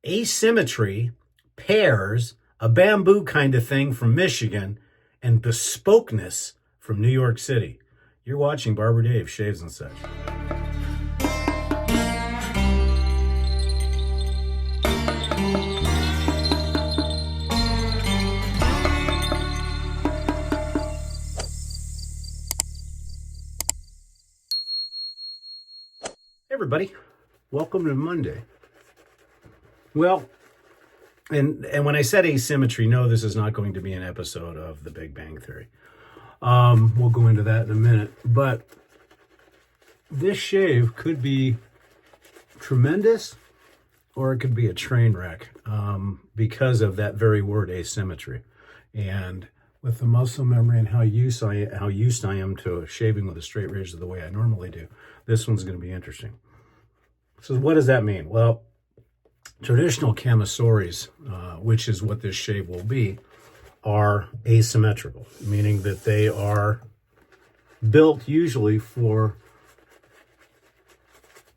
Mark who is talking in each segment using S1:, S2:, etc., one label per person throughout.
S1: asymmetry pairs a bamboo kind of thing from Michigan and bespokeness from New York City. You're watching Barber Dave Shaves and Such. Hey everybody, welcome to Monday. Well, and when I said asymmetry, no, this is not going to be an episode of The Big Bang Theory. We'll go into that in a minute. But this shave could be tremendous or it could be a train wreck because of that very word asymmetry. And with the muscle memory and how used I am to shaving with a straight razor the way I normally do, this one's going to be interesting. So what does that mean? Well, traditional camisories, which is what this shave will be, are asymmetrical, meaning that they are built usually for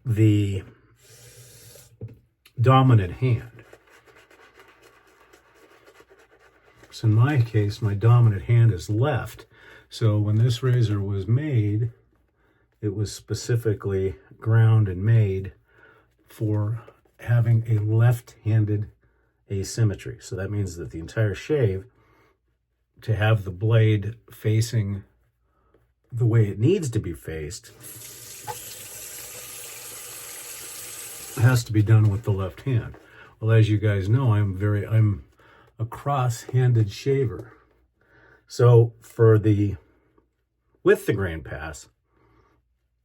S1: the dominant hand. So in my case, my dominant hand is left. So when this razor was made, it was specifically ground and made for having a left-handed asymmetry. So that means that the entire shave, to have the blade facing the way it needs to be faced, has to be done with the left hand. Well, as you guys know, I'm a cross-handed shaver. So with the grain pass,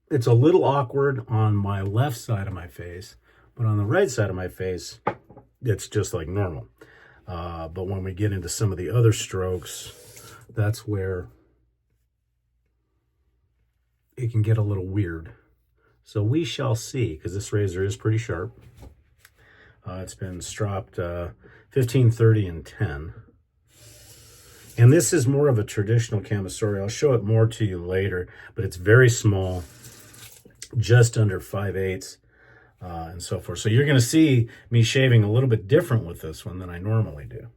S1: it's a little awkward on my left side of my face, but on the right side of my face, it's just like normal. But when we get into some of the other strokes, that's where it can get a little weird. So we shall see, because this razor is pretty sharp. It's been stropped 15, 30, and 10. And this is more of a traditional camisori. I'll show it more to you later, but it's very small, just under 5/8, and so forth. So you're going to see me shaving a little bit different with this one than I normally do.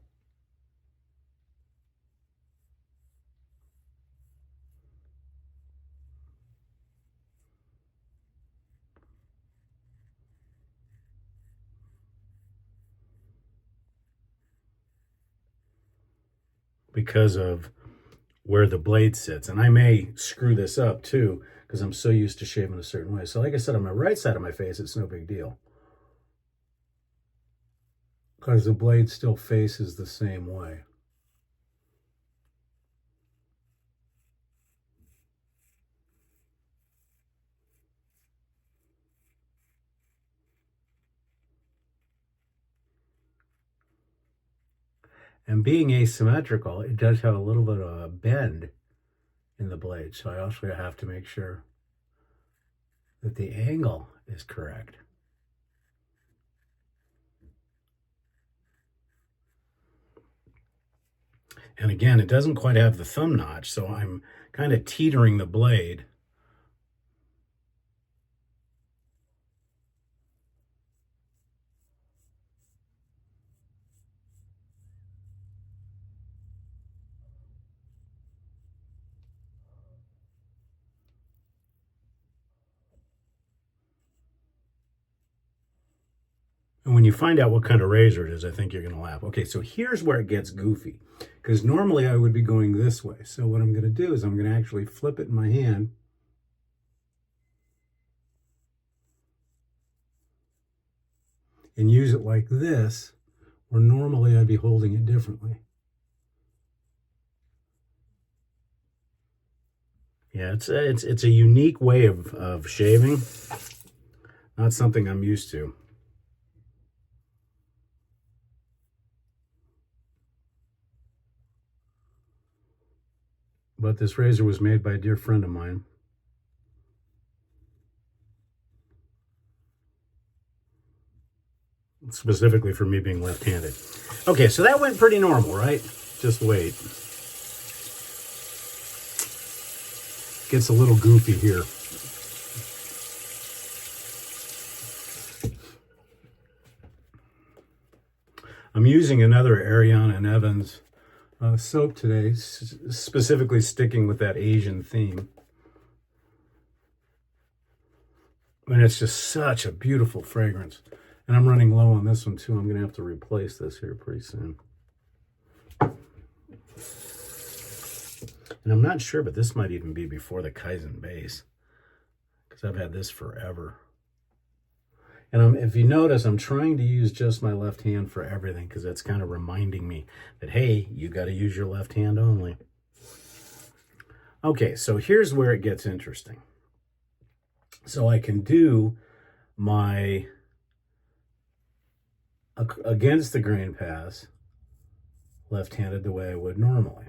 S1: Because of where the blade sits. And I may screw this up too, because I'm so used to shaving a certain way. So like I said, on my right side of my face, it's no big deal, because the blade still faces the same way. And being asymmetrical, it does have a little bit of a bend in the blade. So I also have to make sure that the angle is correct. And again, it doesn't quite have the thumb notch, so I'm kind of teetering the blade. And when you find out what kind of razor it is, I think you're going to laugh. Okay, so here's where it gets goofy, because normally I would be going this way. So what I'm going to do is I'm going to actually flip it in my hand. And use it like this, where normally I'd be holding it differently. Yeah, it's a unique way of shaving. Not something I'm used to. But this razor was made by a dear friend of mine. Specifically for me being left-handed. Okay, so that went pretty normal, right? Just wait. Gets a little goofy here. I'm using another Ariana and Evans soap today, specifically sticking with that Asian theme. And it's just such a beautiful fragrance. And I'm running low on this one too. I'm going to have to replace this here pretty soon. And I'm not sure, but this might even be before the Kaizen base, because I've had this forever. And if you notice, I'm trying to use just my left hand for everything, because that's kind of reminding me that, hey, you got to use your left hand only. Okay, so here's where it gets interesting. So I can do my against the grain pass left-handed the way I would normally.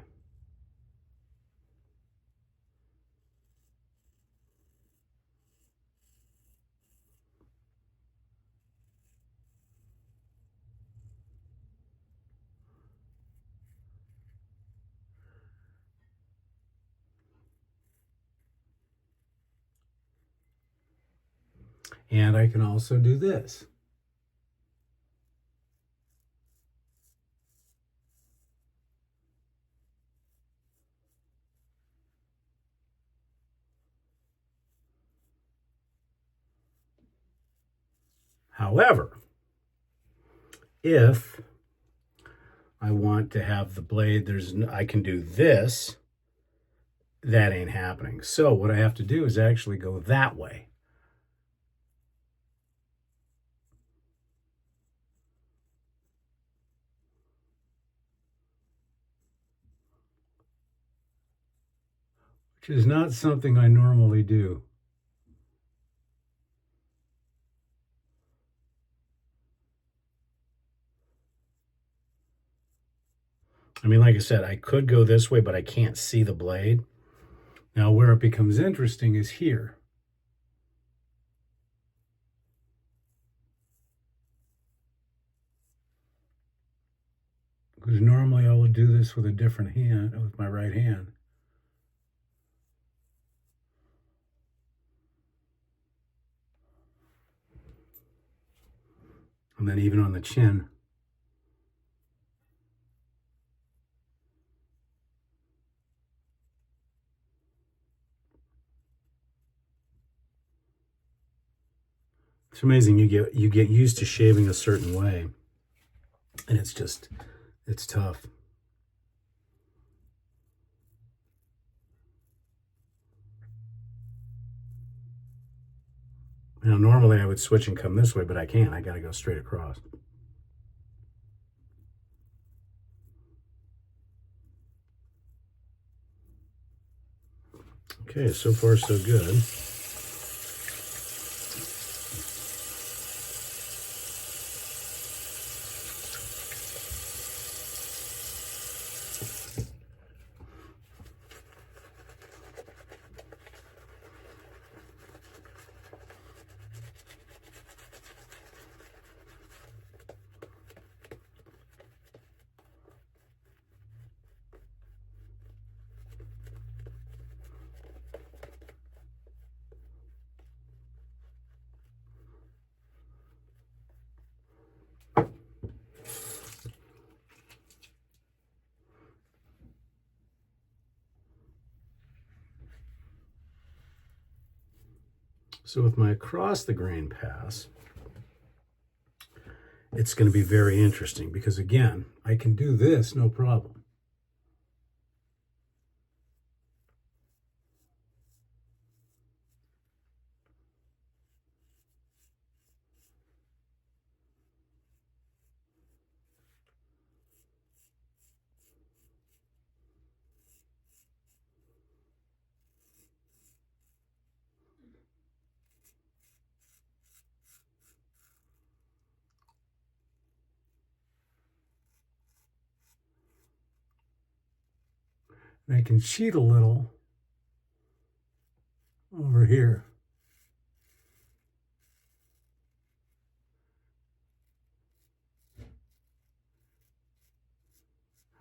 S1: And I can also do this. However, if I want to have the blade, I can do this. That ain't happening. So what I have to do is actually go that way. Which is not something I normally do. I mean, like I said, I could go this way, but I can't see the blade. Now, where it becomes interesting is here. Because normally I would do this with a different hand, with my right hand. And then even on the chin. It's amazing. You get used to shaving a certain way, and it's tough. Now, normally I would switch and come this way, but I can't. I got to go straight across. Okay, so far so good. So with my across the grain pass, it's going to be very interesting because, again, I can do this no problem. And I can cheat a little over here.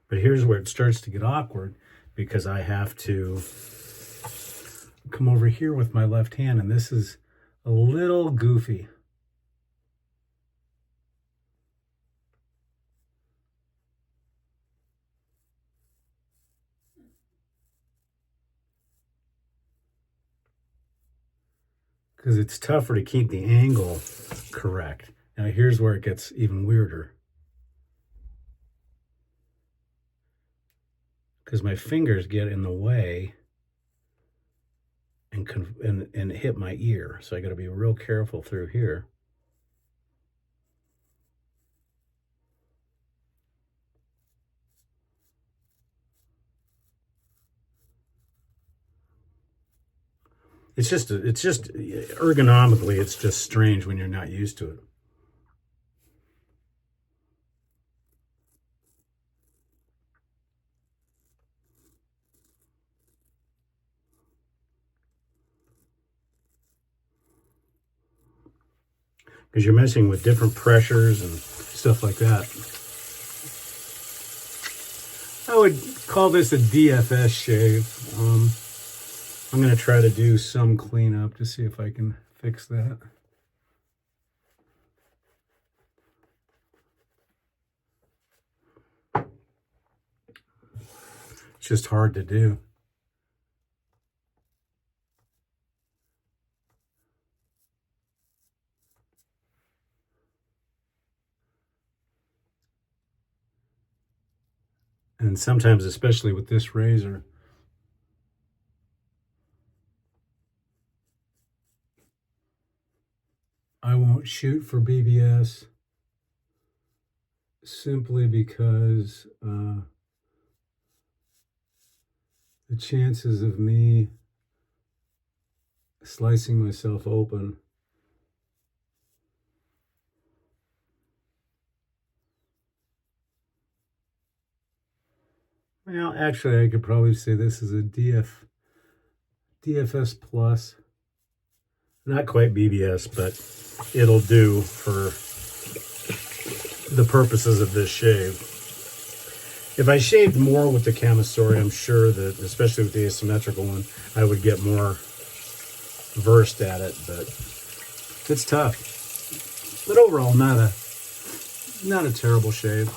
S1: But here's where it starts to get awkward because I have to come over here with my left hand, and this is a little goofy. because it's tougher to keep the angle correct. Now here's where it gets even weirder. Because my fingers get in the way and hit my ear. So I got to be real careful through here. It's just ergonomically, it's just strange when you're not used to it. Because you're messing with different pressures and stuff like that. I would call this a DFS shave. I'm going to try to do some cleanup to see if I can fix that. It's just hard to do. And sometimes, especially with this razor, I won't shoot for BBS simply because the chances of me slicing myself open well, actually, I could probably say this is a DFS plus. Not quite BBS, but it'll do for the purposes of this shave. If I shaved more with the Camisori, I'm sure that, especially with the asymmetrical one, I would get more versed at it, but it's tough. But overall, not a terrible shave.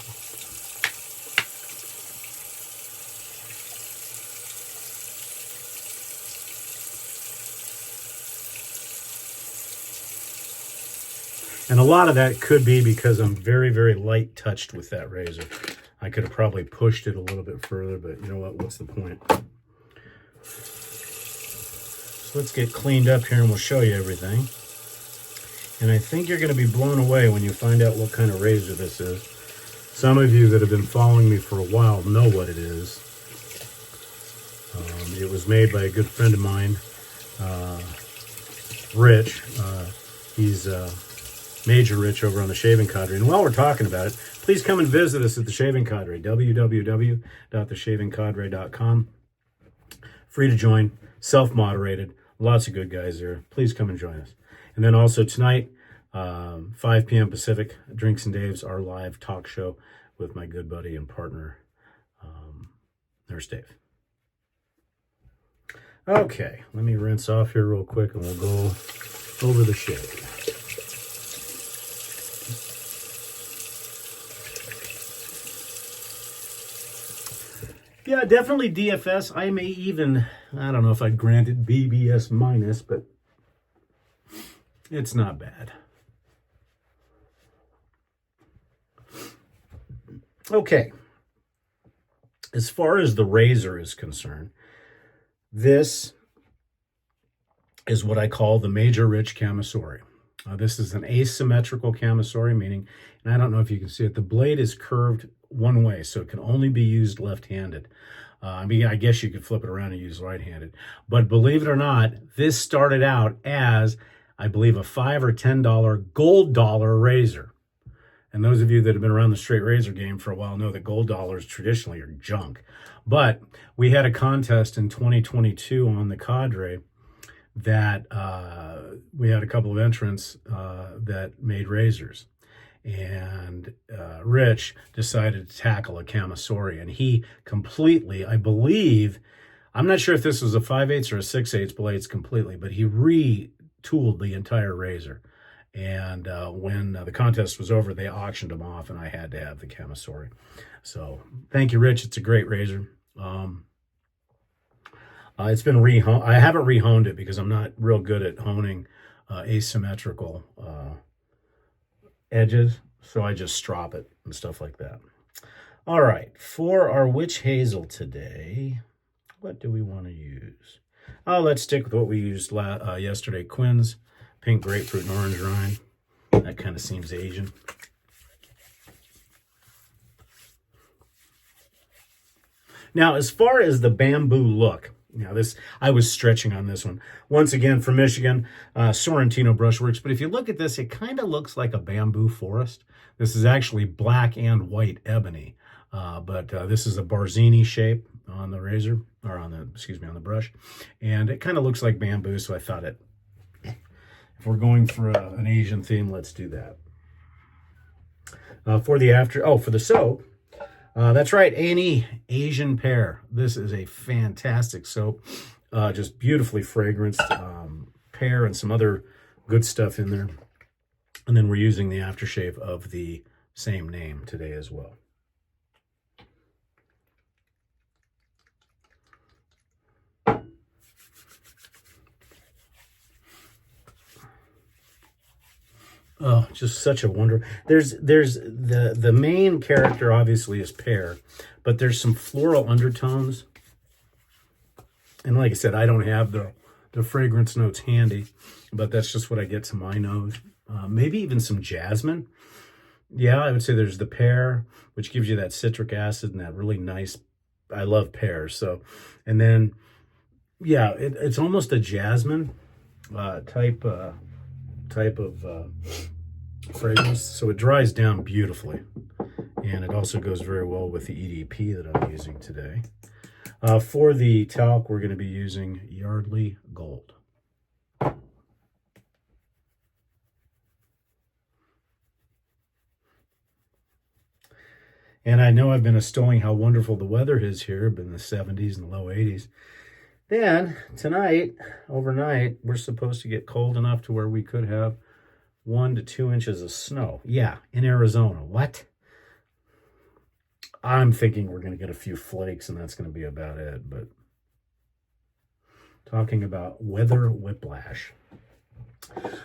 S1: And a lot of that could be because I'm very, very light touched with that razor. I could have probably pushed it a little bit further, but you know what? What's the point? So let's get cleaned up here and we'll show you everything. And I think you're going to be blown away when you find out what kind of razor this is. Some of you that have been following me for a while know what it is. It was made by a good friend of mine, Rich. He's Major Rich over on the Shaving Cadre. And while we're talking about it, please come and visit us at the Shaving Cadre, www.theshavingcadre.com. Free to join, self-moderated, lots of good guys there. Please come and join us. And then also tonight, 5 p.m. Pacific, Drinks and Dave's, our live talk show with my good buddy and partner, Nurse Dave. Okay, let me rinse off here real quick and we'll go over the shave. Yeah, definitely DFS. I may even, I don't know if I'd grant it BBS minus, but it's not bad. Okay. As far as the razor is concerned, this is what I call the Major Rich Camisori. This is an asymmetrical Camisori, meaning, and I don't know if you can see it, the blade is curved one way, so it can only be used left-handed. I mean, I guess you could flip it around and use right-handed. But believe it or not, this started out as, I believe, a $5 or $10 gold dollar razor. And those of you that have been around the straight razor game for a while know that gold dollars traditionally are junk. But we had a contest in 2022 on the Cadre that we had a couple of entrants that made razors. And Rich decided to tackle a Camisori, and he completely, I believe, I'm not sure if this was a 5/8 or a 6/8 blades completely, but he retooled the entire razor. And when the contest was over, they auctioned them off, and I had to have the Camisori. So thank you, Rich. It's a great razor. It's been rehoned. I haven't rehoned it because I'm not real good at honing asymmetrical edges. So I just strop it and stuff like that. All right, for our witch hazel today, what do we want to use? Oh, let's stick with what we used yesterday. Quinn's pink grapefruit and orange rind. That kind of seems Asian. Now, as far as the bamboo look, now this, I was stretching on this one. Once again, from Michigan, Sorrentino Brushworks. But if you look at this, it kind of looks like a bamboo forest. This is actually black and white ebony. But this is a Barzini shape on the razor, or on the, excuse me, on the brush. And it kind of looks like bamboo, so I thought if we're going for an Asian theme, let's do that. For the soap, that's right, A&E, Asian Pear. This is a fantastic soap, just beautifully fragranced, pear and some other good stuff in there. And then we're using the aftershave of the same name today as well. Oh, just such a wonder. There's the main character obviously is pear, but there's some floral undertones. And like I said, I don't have the fragrance notes handy, but that's just what I get to my nose. Maybe even some jasmine. Yeah, I would say there's the pear, which gives you that citric acid and that really nice, I love pears. So, and then, yeah, it's almost a jasmine type of fragrance. So it dries down beautifully. And it also goes very well with the EDP that I'm using today. For the talc, we're going to be using Yardley Gold. And I know I've been extolling how wonderful the weather is here, but in the 70s and low 80s. Then, tonight, overnight, we're supposed to get cold enough to where we could have 1 to 2 inches of snow. Yeah, in Arizona. What? I'm thinking we're going to get a few flakes, and that's going to be about it. But talking about weather whiplash.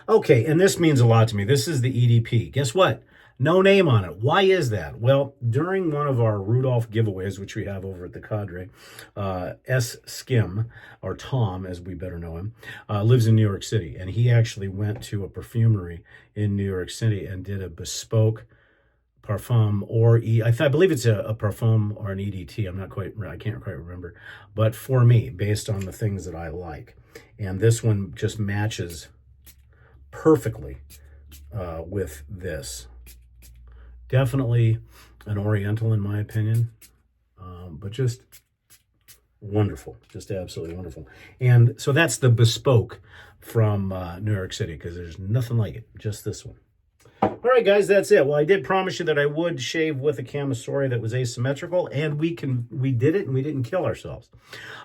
S1: Okay, and this means a lot to me. This is the EDP. Guess what? No name on it. Why is that? Well, during one of our Rudolph giveaways, which we have over at the Cadre, S. Skim, or Tom, as we better know him, lives in New York City. And he actually went to a perfumery in New York City and did a bespoke parfum, or I believe it's a parfum or an EDT. I can't quite remember. But for me, based on the things that I like. And this one just matches perfectly with this. Definitely an Oriental in my opinion, but just wonderful, just absolutely wonderful. And so that's the bespoke from New York City, because there's nothing like it, just this one. All right, guys, that's it. Well, I did promise you that I would shave with a Camisori that was asymmetrical, and we did it, and we didn't kill ourselves.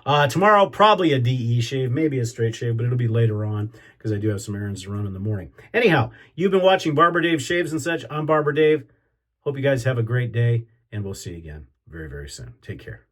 S1: Tomorrow, probably a DE shave, maybe a straight shave, but it'll be later on because I do have some errands to run in the morning. Anyhow, you've been watching Barber Dave Shaves and Such. I'm Barber Dave. Hope you guys have a great day, and we'll see you again very, very soon. Take care.